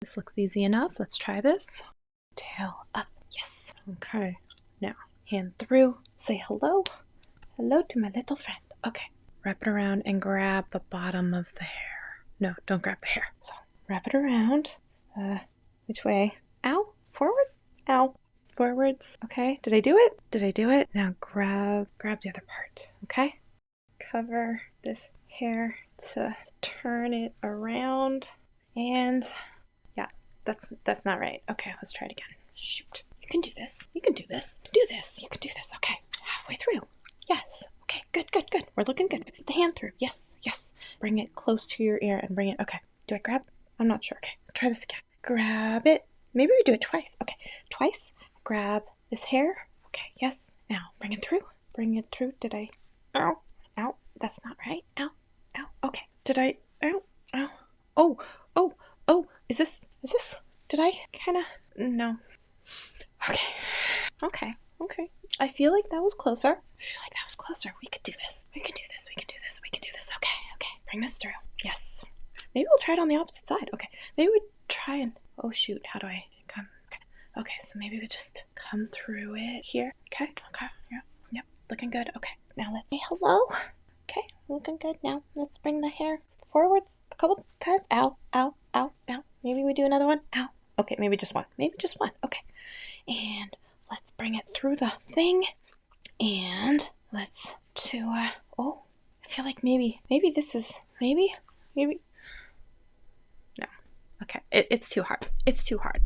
This looks easy enough. Let's try this. Tail up. Yes. Okay. Now, hand through. Say hello. Hello to my little friend. Okay. Wrap it around and grab the bottom of the hair. No, don't grab the hair. So, wrap it around. Which way? Ow. Forward? Ow. Forwards. Okay. Did I do it? Did I do it? Now grab the other part. Okay. Cover this hair to turn it around. And yeah, that's not right. Okay, let's try it again. Shoot. You can do this. You can do this. Do this. You can do this. Okay. Halfway through. Yes. Okay. Good, good, good. We're looking good. Put the hand through. Yes, yes. Bring it close to your ear and bring it. Okay. Do I grab? I'm not sure. Okay. Try this again. Grab it. Maybe we do it twice. Okay. Twice. Grab this hair. Okay. Yes. Now bring it through. Bring it through. Did I? Ow. Ow. That's not right. Ow. Ow. Okay. Did I? Ow. Ow. Oh. Oh. Oh. Is this? Did I kind of? No. Okay. Okay. Okay. I feel like that was closer. We could do this. We can do this. We can do this. We can do this. Okay. Okay. Bring this through. Yes. Maybe we'll try it on the opposite side. Okay. Maybe we try and. Oh shoot. How do I come? Okay. Okay. So maybe we just come through it here. Okay. Okay. Yeah. Yep. Looking good. Okay. Now let's say hello. Okay. Looking good. Now let's bring the hair forwards a couple times. Ow. Ow. Ow. Ow. Maybe we do another one. Ow. Okay. Maybe just one. Maybe just one. Okay. And let's bring it through the thing. And let's oh, I feel like maybe this is, maybe. No. Okay, it's too hard. It's too hard.